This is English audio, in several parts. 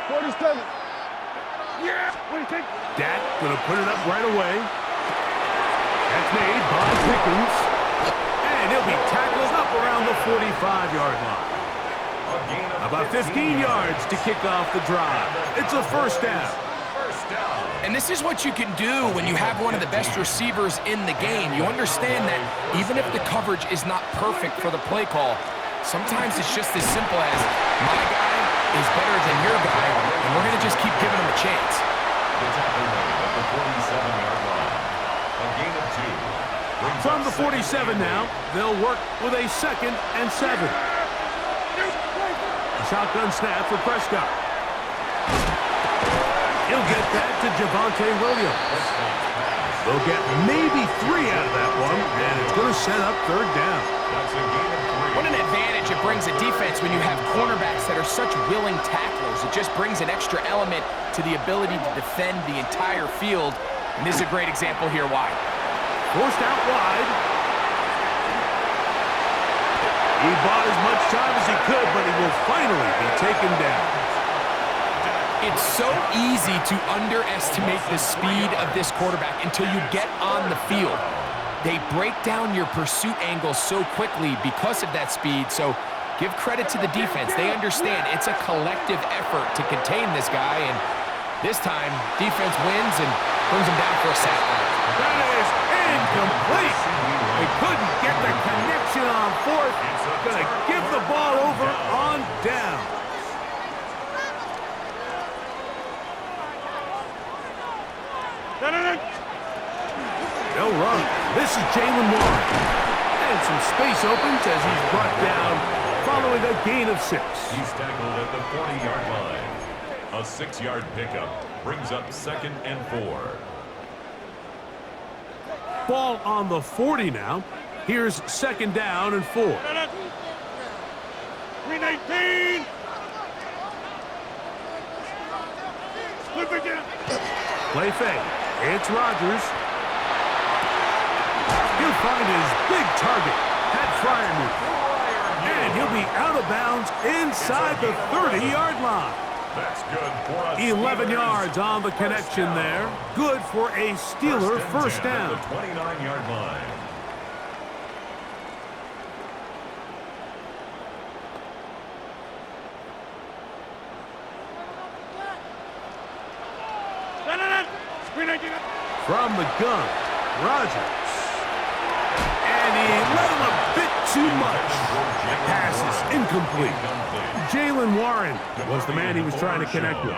47. Yeah. What do you think? Dak gonna put it up right away. That's made by Pickens. And he'll be tackled up around the 45-yard line. About 15 yards to kick off the drive. It's a first down. And this is what you can do when you have one of the best receivers in the game. You understand that even if the coverage is not perfect for the play call, sometimes it's just as simple as my guy is better than your guy, and we're going to just keep giving him a chance. From the 47 now, they'll work with a 2nd and 7. A shotgun snap for Prescott. He'll get that to Javonte Williams. They'll get maybe 3 out of that one, and it's going to set up 3rd down. What an advantage it brings a defense when you have cornerbacks that are such willing tacklers. It just brings an extra element to the ability to defend the entire field, and this is a great example here why. Forced out wide. He bought as much time as he could, but he will finally be taken down. It's so easy to underestimate the speed of this quarterback until you get on the field. They break down your pursuit angle so quickly because of that speed, so give credit to the defense. They understand it's a collective effort to contain this guy, and this time, defense wins and brings him down for a sack. That is incomplete. They couldn't get the connection on 4th. Gonna give the ball over on down. No run. This is Jalen Warren. And some space opens as he's brought down following a gain of 6. He's tackled at the 40-yard line. A 6-yard pickup brings up 2nd and 4. Ball on the 40 now. Here's 2nd down and 4. 319. Play fake. It's Rodgers. He'll find his big target, Pat Fryermuth. And he'll be out of bounds inside the 30-yard line. That's good for us. 11 yards on the connection there. Good for a Steeler first down. The 29-yard line. From the gun, Rodgers. And he let him a bit too much. The pass is incomplete. Jalen Warren was the man he was trying to connect with.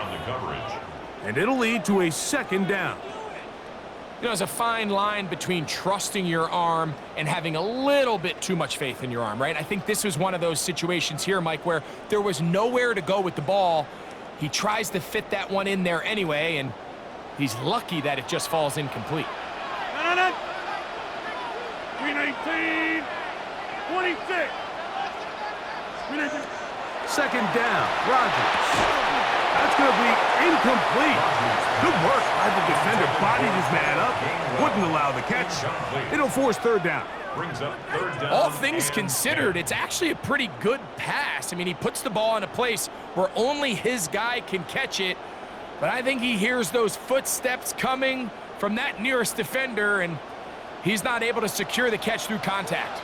And it'll lead to a 2nd down. You know, there's a fine line between trusting your arm and having a little bit too much faith in your arm, right? I think this was one of those situations here, Mike, where there was nowhere to go with the ball. He tries to fit that one in there anyway, and he's lucky that it just falls incomplete. 319. 26. 2nd down, Rodgers. That's going to be incomplete. Good work by the defender. Bodied his man up. Wouldn't allow the catch. It'll force 3rd down. Brings up 3rd down. All things considered, it's actually a pretty good pass. I mean, he puts the ball in a place where only his guy can catch it. But I think he hears those footsteps coming from that nearest defender, and he's not able to secure the catch through contact.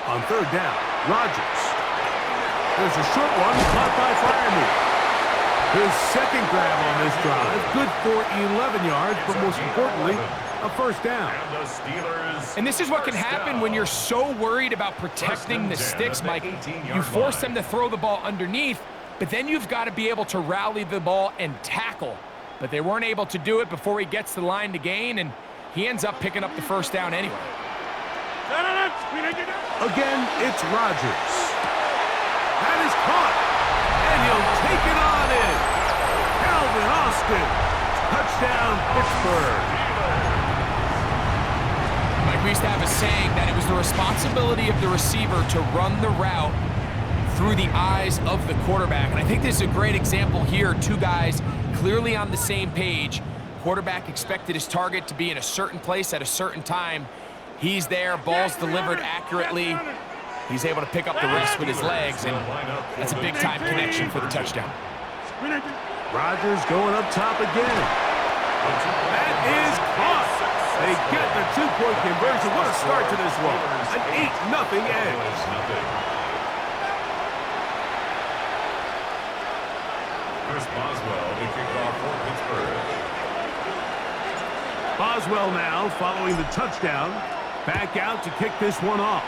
On 3rd down, Rodgers. There's a short one caught by Fryermuth. His 2nd grab on this drive, good for 11 yards, but most importantly, a first down. And this is what can happen when you're so worried about protecting the sticks, Mike. You force them to throw the ball underneath, but then you've got to be able to rally the ball and tackle. But they weren't able to do it before he gets the line to gain, and he ends up picking up the first down anyway. Again, it's Rodgers. That is caught, and he'll take it on in. Calvin Austin, touchdown, Pittsburgh. Mike, we used to have a saying that it was the responsibility of the receiver to run the route through the eyes of the quarterback. And I think this is a great example here. 2 guys clearly on the same page. Quarterback expected his target to be in a certain place at a certain time. He's there, ball's delivered accurately. He's able to pick up the rest with his legs, and that's a big-time connection for the touchdown. Rodgers going up top again. That is caught. They get the two-point conversion. What a start to this one. An 8-0 edge. Chris Boswell to kick off for Pittsburgh. Boswell now following the touchdown. Back out to kick this one off.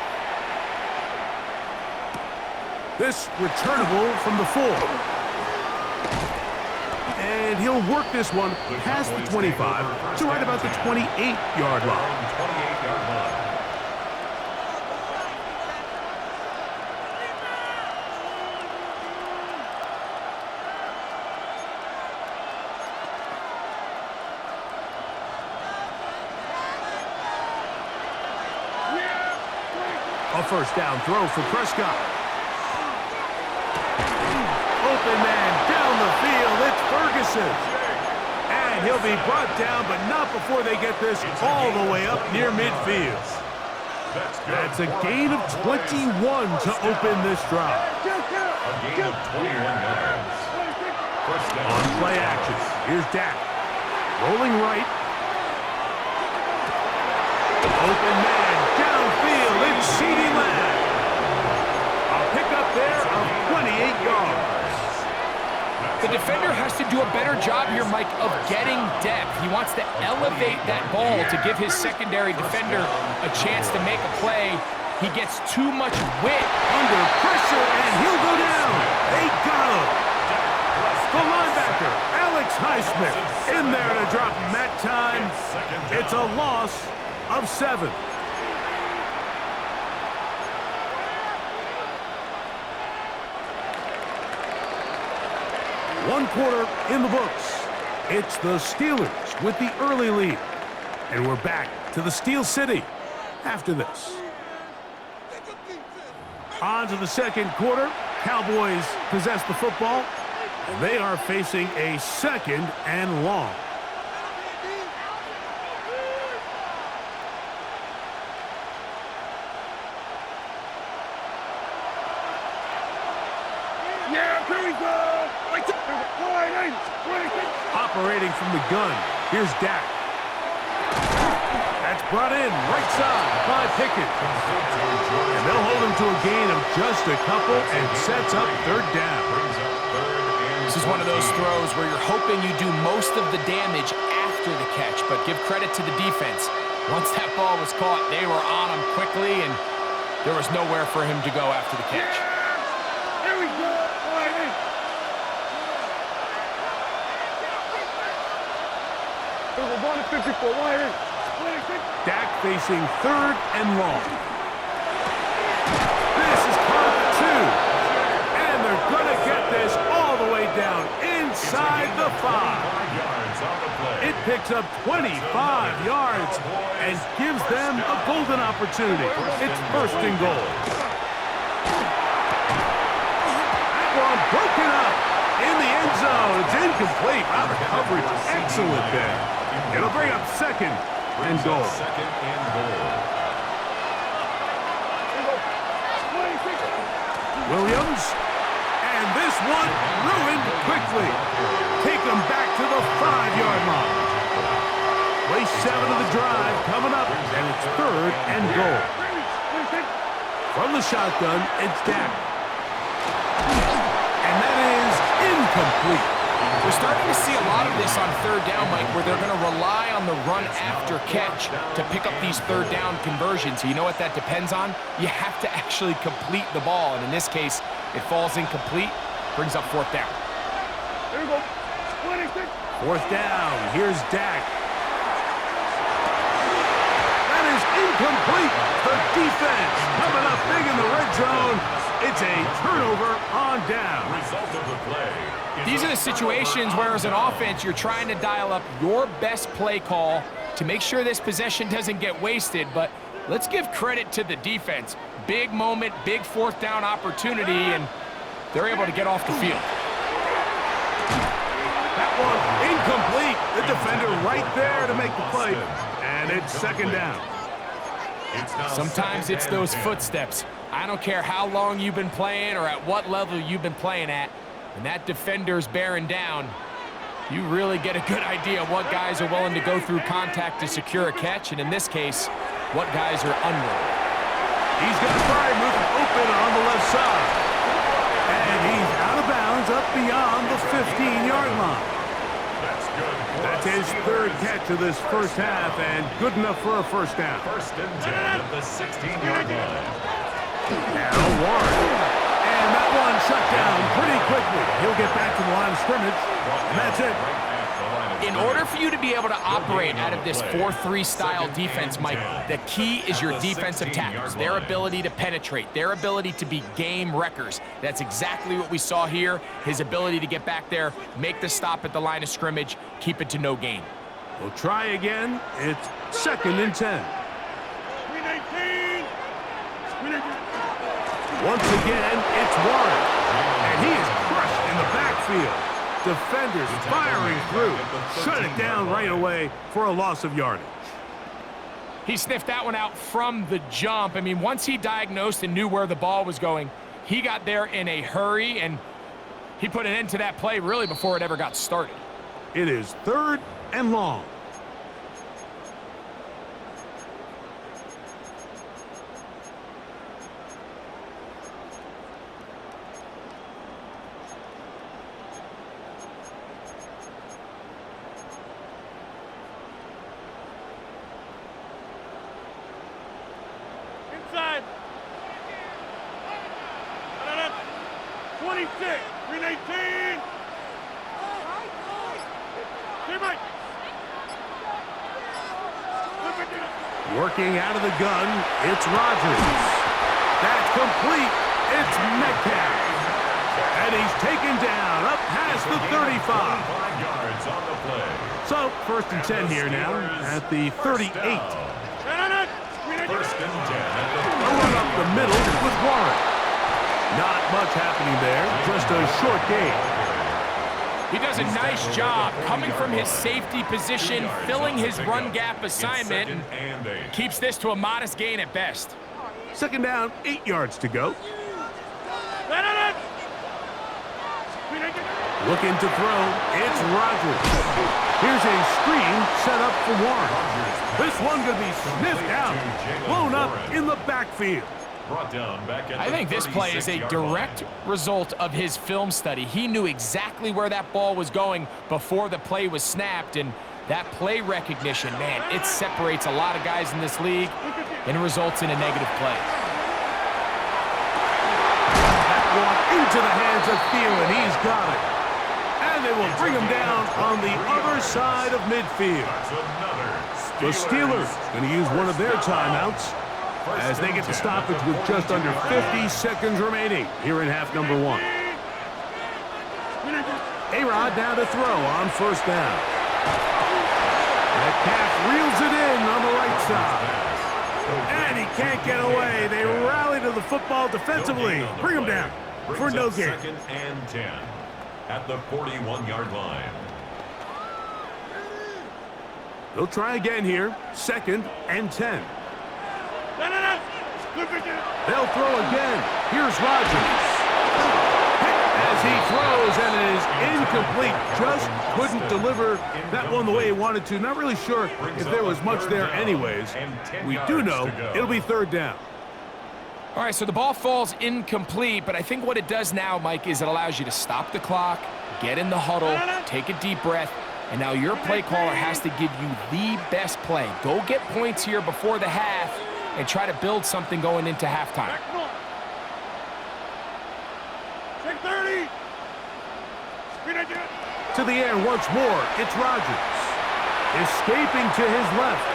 This returnable from the 4. And he'll work this one past the 25 to right about the 28-yard line. 28-yard line. A first down throw for Prescott. Open man down the field. It's Ferguson. And he'll be brought down, but not before they get this all the way up near midfield. That's a gain of 21 to open this drive. A gain of 21 yards. First down. On play action. Here's Dak. Rolling right. Open man downfield. It's CeeDee Lamb. A pickup there of 28 yards. The defender has to do a better job here, Mike, of getting depth. He wants to elevate that ball to give his secondary defender a chance to make a play. He gets too much width. Under pressure, and he'll go down. They got him. The linebacker, Alex Highsmith, in there to drop him that time. It's a loss of 7. One quarter in the books. It's the Steelers with the early lead. And we're back to the Steel City after this. On to the second quarter. Cowboys possess the football, and they are facing a 2nd and long. Yeah, here we go. Operating from the gun, here's Dak. That's brought in right side by Pickett. And they'll hold him to a gain of just a couple and sets up 3rd down. This is one of those throws where you're hoping you do most of the damage after the catch, but give credit to the defense. Once that ball was caught, they were on him quickly, and there was nowhere for him to go after the catch. Here we go. We're going to 54. Dak facing 3rd and long. This is caught 2. And they're going to get this all the way down inside the 5. It picks up 25 yards and gives them a golden opportunity. It's 1st and goal. That one broken up in the end zone. It's incomplete. Wow, the coverage excellent there. It'll bring up 2nd and goal. 2nd and goal. Williams, and this one ruined quickly. Take them back to the 5-yard line. Play 7 of the drive coming up, and it's 3rd and goal. From the shotgun, it's Dak. And that is incomplete. We're starting to see a lot of this on 3rd down, Mike, where they're going to rely on the run after catch to pick up these 3rd down conversions. You know what that depends on? You have to actually complete the ball, and in this case, it falls incomplete, brings up 4th down. There we go. 26. 4th down. Here's Dak. That is incomplete. The defense coming up big in the red zone. It's a turnover on down. Result of the play. These are the situations where, as an offense, you're trying to dial up your best play call to make sure this possession doesn't get wasted. But let's give credit to the defense. Big moment, big 4th down opportunity, and they're able to get off the field. That one incomplete. The defender right there to make the play. And it's 2nd down. Sometimes it's those footsteps. I don't care how long you've been playing or at what level you've been playing at, when that defender's bearing down, you really get a good idea of what guys are willing to go through contact to secure a catch, and in this case, what guys are unwilling. He's got Frymouth open on the left side. And he's out of bounds up beyond the 15-yard line. That's good. That's his third catch of this first half, and good enough for a first down. First and 10 at the 16-yard line. Now Warren. And that one shut down pretty quickly. He'll get back to the line of scrimmage, and that's it. In order for you to be able to operate out of this 4-3 style defense, Mike, the key is your defensive tackles, their ability to penetrate, their ability to be game wreckers. That's exactly what we saw here, his ability to get back there, make the stop at the line of scrimmage, keep it to no gain. We'll try again. It's 2nd and 10. Once again, it's Warren. And he is crushed in the backfield. Defenders firing through. Shut it down right away for a loss of yardage. He sniffed that one out from the jump. I mean, once he diagnosed and knew where the ball was going, he got there in a hurry, and he put an end to that play really before it ever got started. It is 3rd and long. Inside. 26. 318. Working out of the gun, it's Rodgers. That's complete. It's Metcalf. And he's taken down up past the 35. 5 yards on the play. So, 1st and 10 here now at the 38. First and 10 at the A run up the middle with Warren. Not much happening there, just a short gain. He does a nice job coming from his safety position, filling his run gap assignment, and keeps this to a modest gain at best. 2nd down, 8 yards to go. Looking to throw, it's Rodgers. Here's a screen set up for Warren. This one going to be sniffed out, blown up in the backfield. I think this play is a direct result of his film study. He knew exactly where that ball was going before the play was snapped, and that play recognition, man, it separates a lot of guys in this league and results in a negative play. That one into the hands of Thielen. He's got it. And they will bring him down on the other side of midfield. The Steelers going to use one of their timeouts as they get the stoppage with just under 50 seconds remaining here in half number 1. A-Rod now to throw on 1st down. Metcalf reels it in on the right side. And he can't get away. They rally to the football defensively. Bring him down for no gain. 2nd and 10 at the 41-yard line. They'll try again here. 2nd and 10. They'll throw again. Here's Rodgers. As he throws, and it is incomplete. Just couldn't deliver that one the way he wanted to. Not really sure if there was much there anyways. We do know it'll be 3rd down. All right, so the ball falls incomplete, but I think what it does now, Mike, is it allows you to stop the clock, get in the huddle, take a deep breath, and now your play caller has to give you the best play. Go get points here before the half and try to build something going into halftime. Check 30. To the air once more, it's Rodgers. Escaping to his left.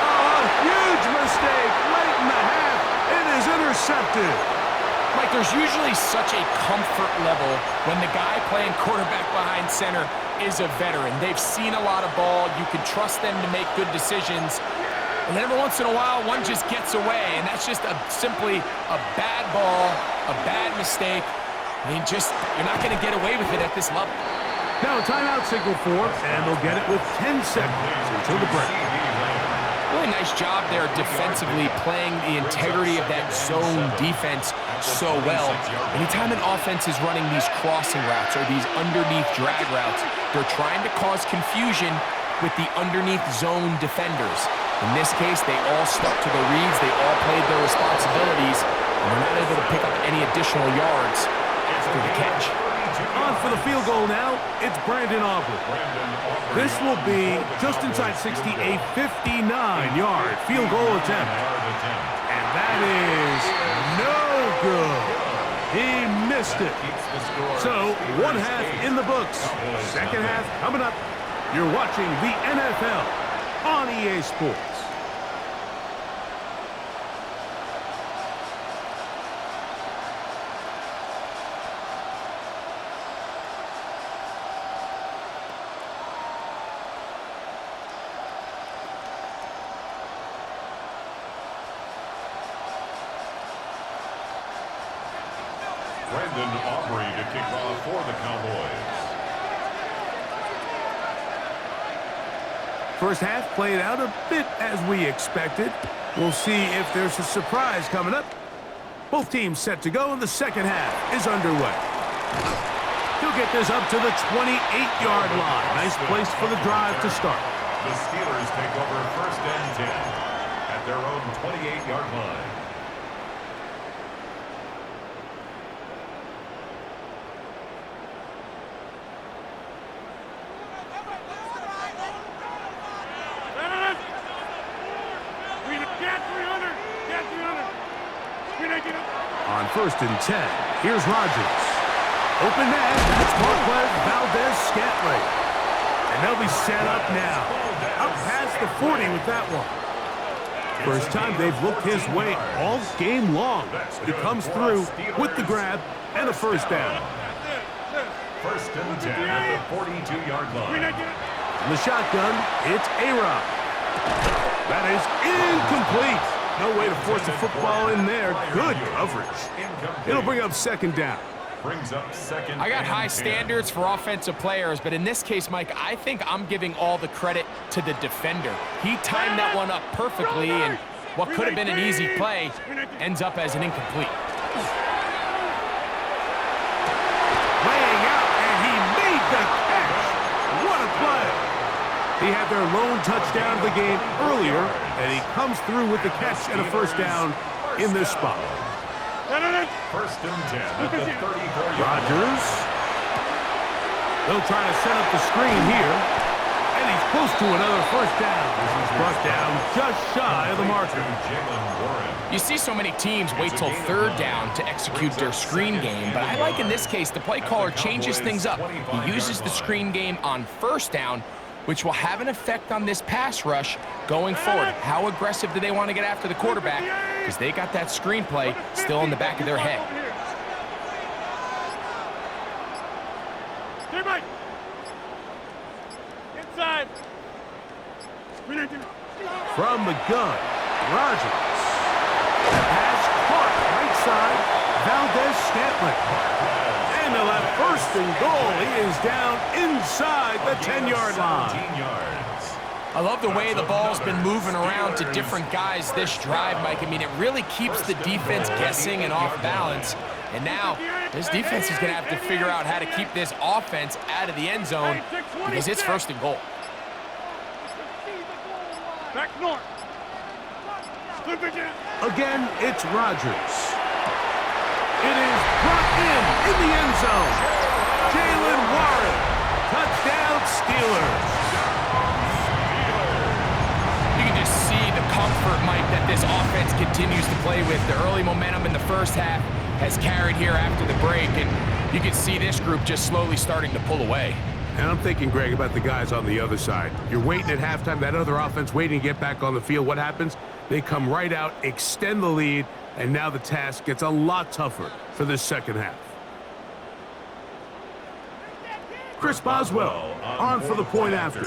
Oh, a huge mistake late in the half. It is intercepted. Mike, there's usually such a comfort level when the guy playing quarterback behind center is a veteran. They've seen a lot of ball. You can trust them to make good decisions. And then every once in a while, one just gets away, and that's just simply a bad ball, a bad mistake. I mean, you're not going to get away with it at this level. Now a timeout signal for, and they'll get it with 10 seconds until the break. Really nice job there defensively, playing the integrity of that zone defense so well. Anytime an offense is running these crossing routes or these underneath drag routes, they're trying to cause confusion with the underneath zone defenders. In this case, they all stuck to the reads, they all played their responsibilities, and they're not able to pick up any additional yards after the catch. On for the field goal now, it's Brandon Aubrey. This will be just inside 60, a 59-yard field goal attempt. And that is no good. He missed it. So, one half in the books. Second half coming up. You're watching the NFL on EA Sports. Brandon Aubrey to kick off for the Cowboys. First half played out a bit as we expected. We'll see if there's a surprise coming up. Both teams set to go, and the second half is underway. He'll get this up to the 28-yard line. Nice place for the drive to start. The Steelers take over first and 10 at their own 28-yard line. On first and 10, here's Rodgers. Open man, it's Marquez Valdez-Scantling. And they'll be set up now. Up past the 40 with that one. First time they've looked his way all game long. He comes through with the grab and a first down. First and 10 at the 42-yard line. In the shotgun, it's A-Rod. That is incomplete. No way to force the football in there. Good coverage. It'll bring up second down. Brings up second. I got high 10. standards for offensive players, but in this case, Mike, I think I'm giving all the credit to the defender. He timed that one up perfectly, and what could have been an easy play ends up as an incomplete. Laying out, and he made the catch. What a play. He had their lone touchdown of the game earlier, and he comes through with the catch and a first down in this spot. First and 10 at the 34-yard line. Rodgers. They'll try to set up the screen here, and he's close to another first down. This is brought down just shy of the marker. You see so many teams wait till third down to execute their screen game, but I like in this case the play caller changes things up. He uses the screen game on first down, which will have an effect on this pass rush going forward. How aggressive do they want to get after the quarterback? Because they got that screenplay still in the back of their head. Inside. From the gun, Rodgers. Pass caught right side, Valdez-Scantling. And they'll have first and goal. He is down inside the 10-yard line. I love the way the ball's been moving around to different guys this drive, Mike. I mean, it really keeps the defense guessing and off balance. And now, this defense is going to have to figure out how to keep this offense out of the end zone because it's first and goal. Back north. Again, it's Rodgers. It is brought in the end zone. Jaylen Warren. Touchdown, Steelers. You can just see the comfort, Mike, that this offense continues to play with. The early momentum in the first half has carried here after the break, and you can see this group just slowly starting to pull away. And I'm thinking, Greg, about the guys on the other side. You're waiting at halftime, that other offense waiting to get back on the field. What happens? They come right out, extend the lead, and now the task gets a lot tougher for this second half. Chris Boswell on for the point after.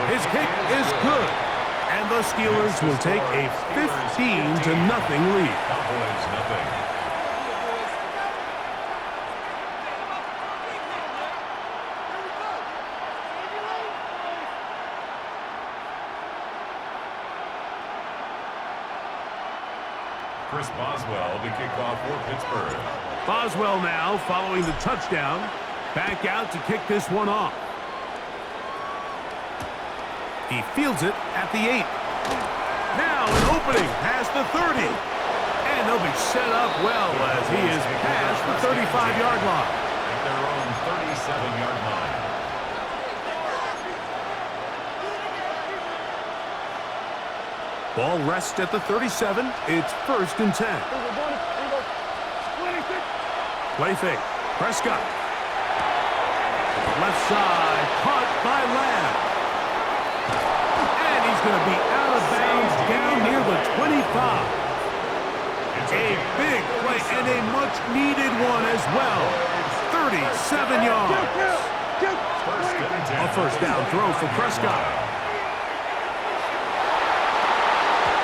His kick is good, and the Steelers will take a 15-0 lead. Cowboys nothing. Chris Boswell to kick off for Pittsburgh. Boswell now, following the touchdown, back out to kick this one off. He fields it at the 8. Now an opening past the 30. And they'll be set up well as he is past the 35-yard line. At their own 37-yard line. Ball rests at the 37. It's 1st and 10. Play fake. Prescott. Left side. Caught by Lamb. And he's going to be out of bounds down near the 25. A big play and a much-needed one as well. 37 yards. A first down throw for Prescott.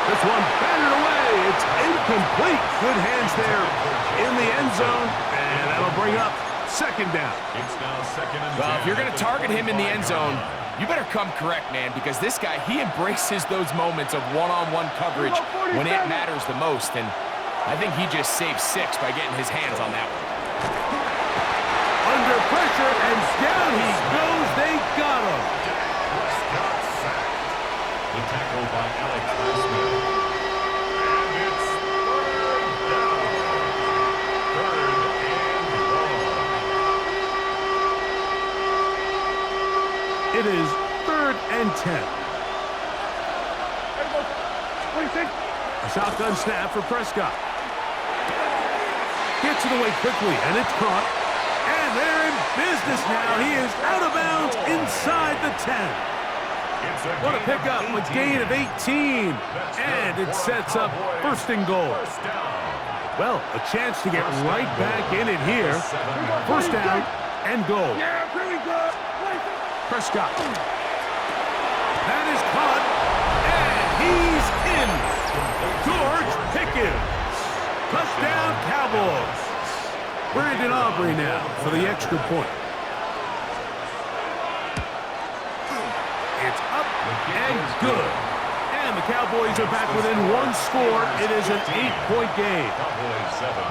This one batted away. It's incomplete. Good hands there in the end zone. And that'll bring up 2nd down. It's now 2nd and 10. Well, if you're going to target him in the end zone, you better come correct, man, because this guy, he embraces those moments of one-on-one coverage when it matters the most. And I think he just saved 6 by getting his hands on that one. Under pressure, and down he goes. They got him. The tackle by Alex Smith. And it's 3rd down. 3rd and long. It is 3rd and 10. A shotgun snap for Prescott. Gets it away quickly, and it's caught. And they're in business now. He is out of bounds inside the 10. What a pickup, a gain of 18. And it sets up 1st and goal. Well, a chance to get right back in it here. 1st down and goal. Prescott. That is caught. And he's in. George Pickens. Touchdown, Cowboys. Brandon Aubrey now for the extra point. It's up and good. And the Cowboys are back within 1 score. It is an 8-point game. Cowboys 7.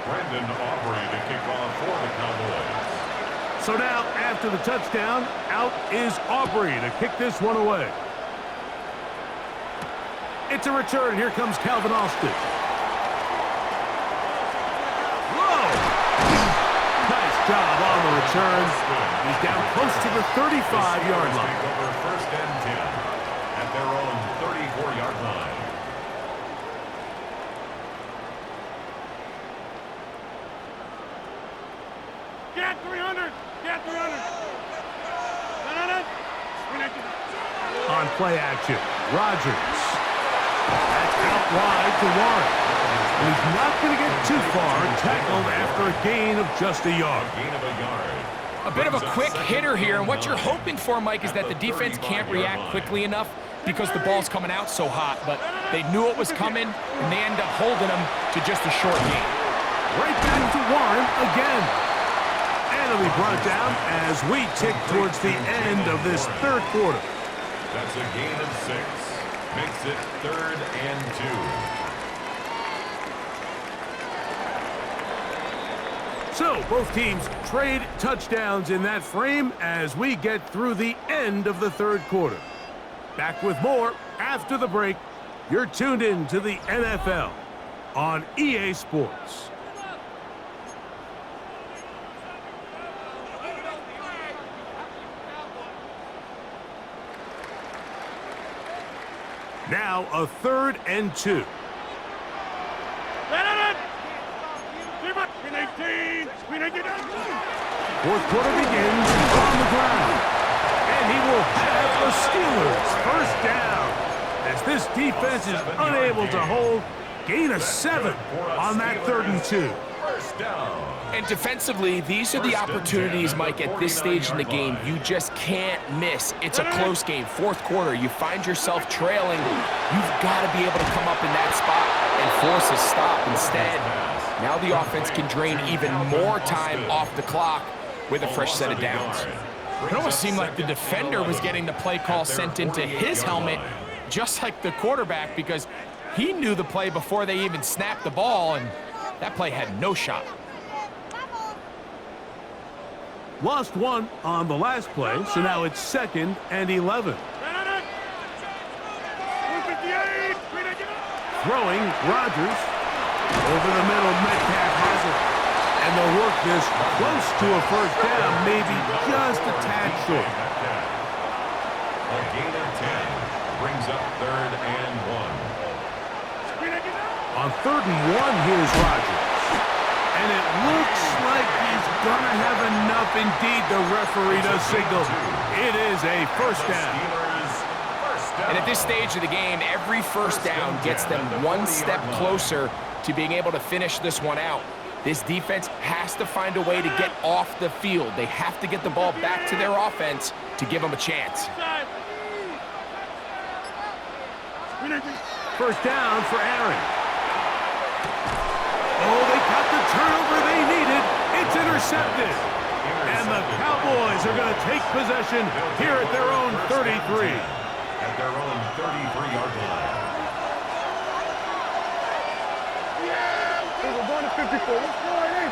Brandon Aubrey to kick off for the Cowboys. So now, after the touchdown, out is Aubrey to kick this one away. It's a return. Here comes Calvin Austin. Whoa! Nice job on the return. He's down close to the 35-yard line. Over 1st and 10 at their own 34-yard line. Get 300. Get 300. On play action, Rodgers. That's out wide to Warren. And he's not going to get too far, tackled after a gain of just a yard. Gain of a yard. A bit of a quick hitter here, and what you're hoping for, Mike, is that the defense can't react quickly enough because the ball's coming out so hot, but they knew it was coming, and they end up holding them to just a short gain. Right back to Warren again. And it'll be brought down as we tick towards the end of this 3rd quarter. That's a gain of 6. Makes it 3rd and 2. So both teams trade touchdowns in that frame as we get through the end of the 3rd quarter. Back with more after the break. You're tuned in to the NFL on EA Sports. Now a 3rd and 2. Fourth quarter begins on the ground. And he will have the Steelers 1st down. As this defense is unable to hold, gain of 7 on that 3rd and 2. And defensively, these are the opportunities, Mike, at this stage in the game you just can't miss. It's a close game. 4th quarter, you find yourself trailing. You've got to be able to come up in that spot and force a stop instead. Now the offense can drain even more time off the clock with a fresh set of downs. It almost seemed like the defender was getting the play call sent into his helmet, just like the quarterback, because he knew the play before they even snapped the ball, and that play had no shot. Lost one on the last play, so now it's 2nd and 11. Throwing, Rodgers. Over the middle, Metcalf has it. And they'll work this close to a first down, maybe just a tad short. A gain of 10 brings up 3rd and 1. On 3rd and 1, here's Rodgers. And it looks like he's going to have enough indeed. The referee does signal. It is a first down. And at this stage of the game, every first down gets them one step closer to being able to finish this one out. This defense has to find a way to get off the field. They have to get the ball back to their offense to give them a chance. First down for Aaron. Oh, they got the turnover they needed. It's intercepted. And the Cowboys are going to take possession here at their own 33. At their own 33-yard line. We're going to 54. What's going in?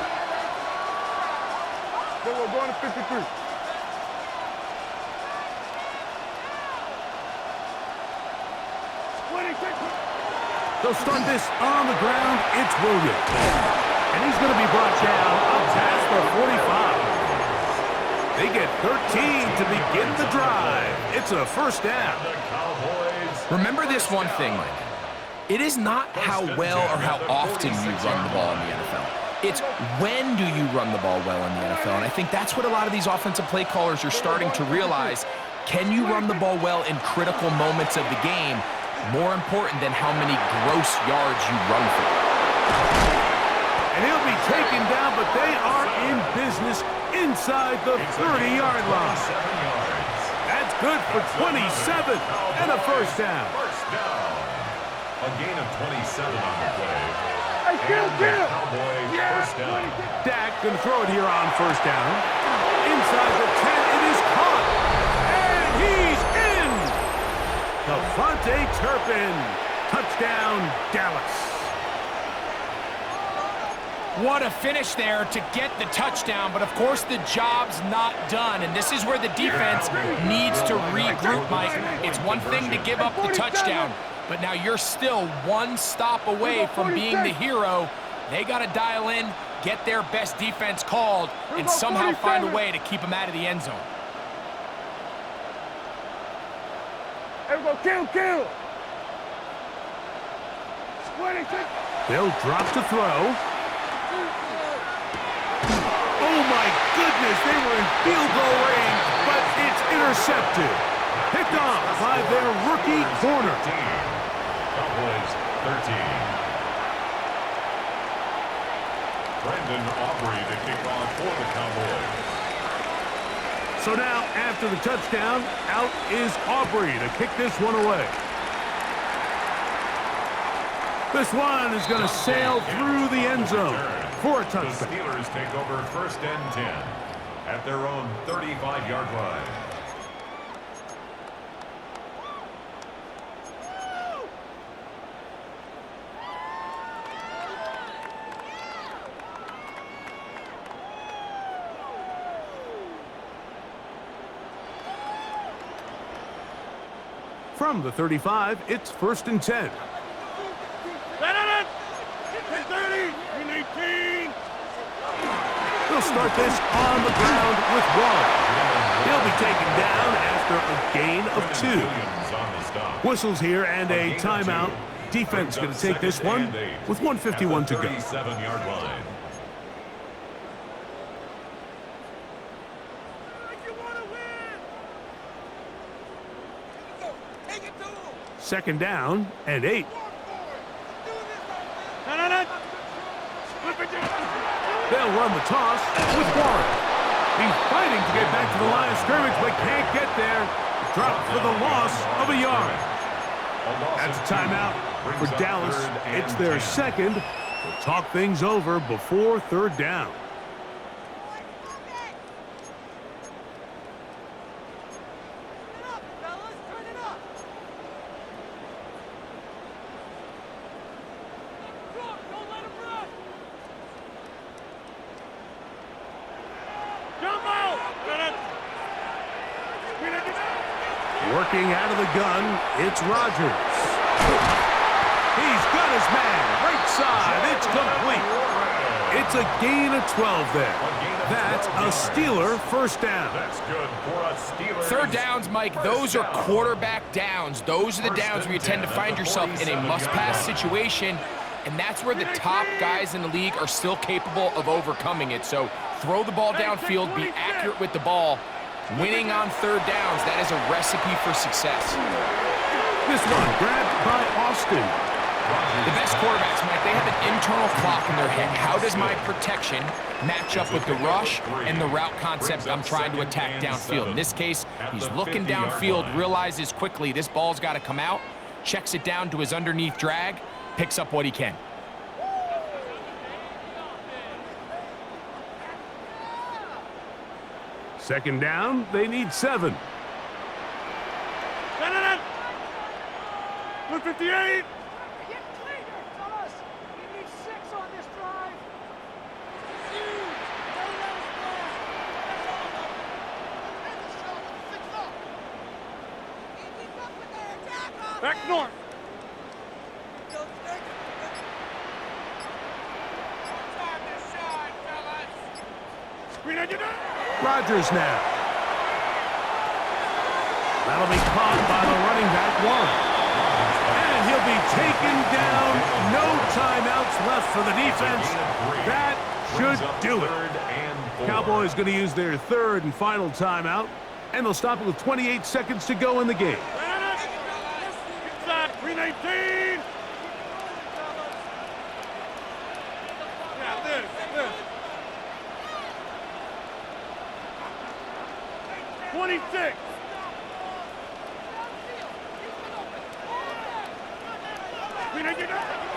We're going to 53. They'll start this on the ground. It's Williams. And he's going to be brought down up past the 45. They get 13 to begin the drive. It's a first down. Remember this one thing, Mike. It is not how well or how often you run the ball in the NFL. It's when do you run the ball well in the NFL. And I think that's what a lot of these offensive play callers are starting to realize. Can you run the ball well in critical moments of the game? More important than how many gross yards you run for. And he'll be taken down, but they are in business inside the 30-yard line. That's good for 27 and a first down. A gain of 27 on the play. Hey, kill! Cowboys first down. Dak going to throw it here on first down. Inside the 10, it is caught. And he's in. Devontae Turpin. Touchdown, Dallas. What a finish there to get the touchdown, but of course the job's not done, and this is where the defense needs to regroup, Mike. It's one thing to give up the touchdown, but now you're still one stop away from being the hero. They got to dial in, get their best defense called, and somehow find a way to keep them out of the end zone. Everybody kill! They'll drop to throw. Oh, my goodness, they were in field goal range, but it's intercepted. Picked off by their rookie corner. Cowboys 13. Brandon Aubrey to kick off for the Cowboys. So now, after the touchdown, out is Aubrey to kick this one away. This one is going to sail through the end zone for a touchdown. The Steelers take over 1st and 10 at their own 35-yard line. From the 35, it's 1st and 10. They'll start this on the ground with Waller. He'll be taken down after a gain of 2. Whistles here and a timeout. Defense going to take this one with 1:51 to go. 37-yard line. Second down and 8. They'll run the toss with Warren. He's fighting to get back to the line of scrimmage, but can't get there. Dropped for the loss of a yard. That's a timeout for Dallas. It's their 2nd We'll talk things over before third down. Working out of the gun, it's Rodgers. He's got his man, right side, it's complete. It's a gain of 12 there. That's a Steeler first down. That's good for a Steeler. Third downs, Mike, those are quarterback downs. Those are the downs where you tend to find yourself in a must-pass situation, and that's where the top guys in the league are still capable of overcoming it. So throw the ball downfield, be accurate with the ball. Winning on third downs, that is a recipe for success. This one grabbed by Austin. The best quarterbacks, Mike, they have an internal clock in their head. How does my protection match up with the rush and the route concept I'm trying to attack downfield? In this case, he's looking downfield, realizes quickly this ball's got to come out, checks it down to his underneath drag, picks up what he can. Second down, they need 7. 158. Back north. Rodgers now. That'll be caught by the running back, Warren. And he'll be taken down. No timeouts left for the defense. That should do it. Cowboys going to use their third and final timeout, and they'll stop it with 28 seconds to go in the game. Inside, 319. Yeah, this. 26.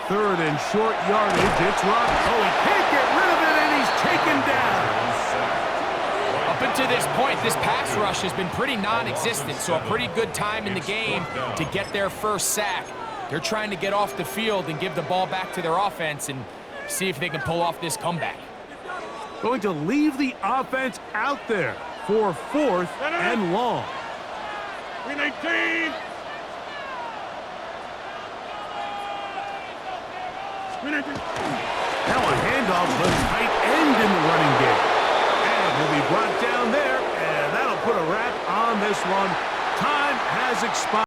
Third and short yardage. It's Rock. Oh, he can't get rid of it, and he's taken down. Up until this point, this pass rush has been pretty non-existent, so a pretty good time in the game to get their first sack. They're trying to get off the field and give the ball back to their offense and see if they can pull off this comeback. Going to leave the offense out there for 4th and long. 319. Now a handoff to the tight end in the running game. And he'll be brought down there, and that'll put a wrap on this one. Time has expired.